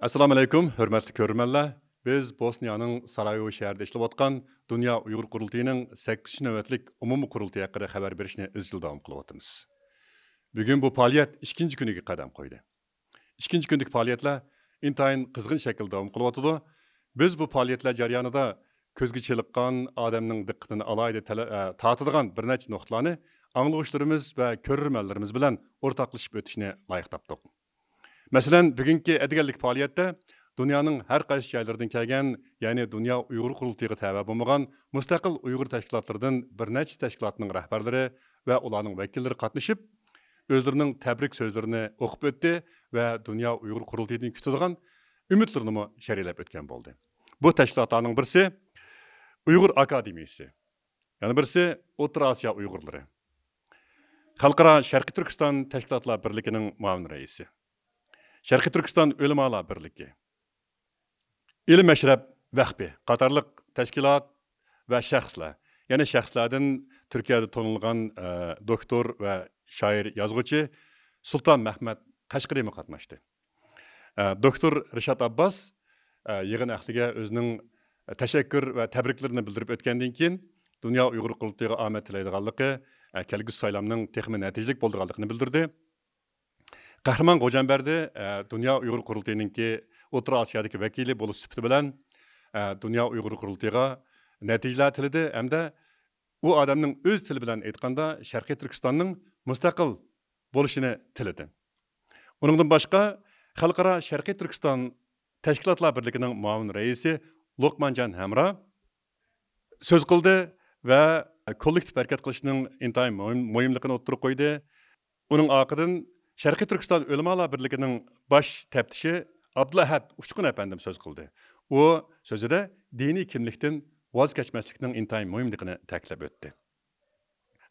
Assalamu alaykum, hörmətli görürmənlər. Biz Bosniyanın Sarayevo şəhərində işləb atqan Dünya Uyğur Qurultayının 8-ci növbətlik ümumi qurultayı haqqında xəbər verişni izchil davam qılıyatımız. Bugün bu fəaliyyət 2-ci günüge qadam qoydu. 2-ci gündük fəaliyyətlər intayın qızğın şəkildə davam qılıyatıdı. Biz bu fəaliyyətlər jarayonida көзге чылыққан адамның diqqətini alayda tatıdığan bir neçə nöqtələrini anlıqçılarımız və görürmənlərimiz bilan ortaqlaşıb ötüşni layıq tapdıq. Məsələn, bugünkü ədiganlik fəaliyyətdə dünyanın hər qaysı yerlərdən gələn, yəni Dünya Uyğur Qurultayıga təvə olmagan müstəqil Uyğur təşkilatlarından bir neçə təşkilatның rəhbərləri və onların vəkilləri qatnaşıb özlərinin təbrik sözlərini oxub ötdü və Dünya Uyğur Qurultayıdan kütüdüğən ümidlərini şəriləb ötən oldu. Bu təşkilatların birisi Uyğur Akademiyası, yəni birisi O'rta Asiya Uyğurları, Xalqara Şərqi Türkistan Təşkilatlar Birliğinin müavin rəisi, Şərqi Türkistan Ölümalar Birliği, İlim Məşrəb Vəxbi, qatarlıq təşkilat və şəxslər, yəni şəxslərdən Türkiyədə tanınılan doktor və şair yazğıcı Sultan Məhməd Qashqari qatnaşdı. Doktor Rişat Abbas yığın əhliga özünün təşəkkür və təbriklərini bildirib ötkəndən keyin Dünya Uyğur Qurultayıga omad tilaydiganligi, kelgusi saylamning texmi natijalik bo'ldiganligini bildirdi. Qahramon Xo'janberdi Dünya Uyğur Qurultayınınki O'rta Osiyodagi vakili bo'lish sifati bilan Dünya Uyğur Qurultayıga natijalar tilidi hamda u odamning o'z tili bilan aytganda Sharqiy Turkistonning mustaqil bo'lishini tilidi. Uningdan boshqa Xalqaro Sharqiy Turkiston Tashkilotlar Birligining muavin raisi Luqmanjon Hamra söz qildi və kollektiv hərəkət qilishning intayın mühimligini o'ttirib qo'ydi. Uning orqadan Sharqiy Turkiston Ölümalar Birligining bosh taftişi Abdulahad Uchqun əfəndim söz qildi. O sözüdə dini kimlikdən vaz keçməslikning intayın mühimligini ta'kidlab o'tdi.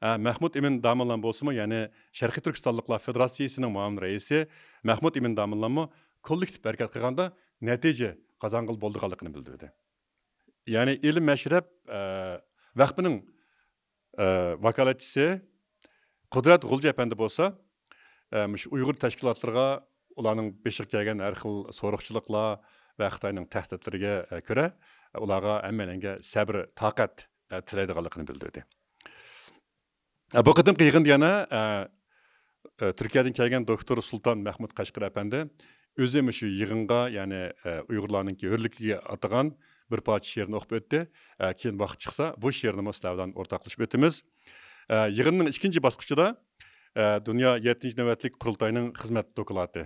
Mahmud Emin Damallan bo'lsa-mı, ya'ni Sharqiy Turkistonliklar Federatsiyasining muavin raisi Mahmud Emin Damallanmı kollektiv hərəkət qilganda natija qazanqil bo'ldiganligini bildirdi. Yani İlim Məşrəb Vəxbining vakalatçısı Qudrat G'ulji əfəndi bo'lsa, Uyğur təşkilatlarına ularning beşiq kelgan har xil so'roqchiliklar va Xitoyning tahditlariga ko'ra ularga hammalanga sabr, taqat tilaydiganligini bildirdi. Bu qadimki yig'inda yana Turkiyadan kelgan doktor Sultan Mahmud Qashqari əfəndi o'zi shu yig'inga, ya'ni Uyg'urlarningki hurligiga atagan bir parça she'rni o'qib o'tdi. Keyin vaqt chiqsa, bu she'rni sizlar o'rtoqlashib o'tamiz. Yig'inning ikkinchi bosqichida Dünya 7-ci növbətlik qurultayının xizmət doklati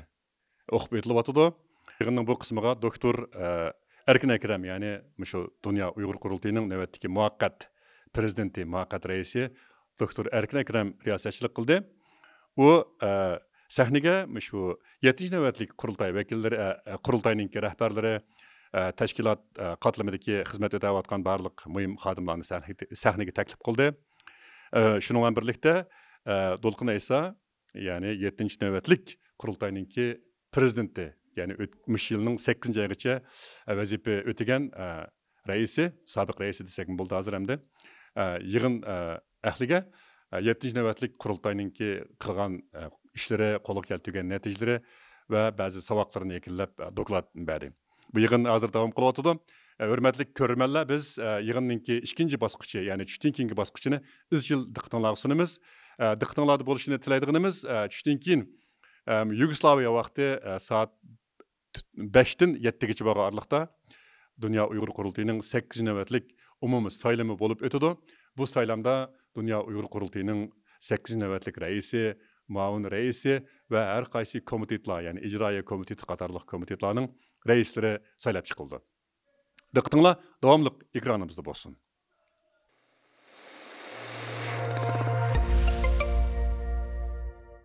o'qib o'tilyapti. Yig'inning bu qismiga doktor Erkin Akram, ya'ni shu Dünya Uyğur Qurultayının navbatdagi muvaqqat prezidenti, muvaqqat raisi doktor Erkin Akram riyosatchilik qildi. U sahnaga shu 7-ci növbətlik qurultay vakillari, qurultayning rahbarlari, tashkilot qatlamidagi xizmat o'tayotgan barliq muhim xodimlarni sahnaga taklif qildi. Shuningla bilan birlikda Dolqun Aysa, ya'ni 7-ci növbətlik qurultayninki prezidenti, ya'ni o'tmuş yilning 8-ci aygacha vazifa o'tagan raisi, sobiq raisi desak bo'ldi hozir hamda yig'in ahliga 7-ci növbətlik qurultayninki qilgan ishlari, qo'lga keltirgan natijalari va ba'zi savoqlarini yakillab doklad berdi. Bu yig'in hozir davom qilyapti. Hurmatli ko'rmanlar, biz yig'inninki ikkinchi bosqichi, ya'ni tushdan keyingi bosqichini izchil diqqatingizga sunamiz. Diqqatingizda bo'lishini tilaydiganimiz, tushdan keyin Yugoslaviya vaqti soat 5dan 7gacha bo'lgan aralıqda Dünya Uyğur Qurultayının 8-ci növbətlik umumiy saylami bo'lib o'tadi. Bu saylamda Dünya Uyğur Qurultayının 8-ci növbətlik raisi, muavin raisi və hər qaysı komitetlər, yəni icraiya komiteti qatarlıq komitetlərinin raisləri saylab chiqildi. Diqqatinglar davomli ekranimizda bo'lsin.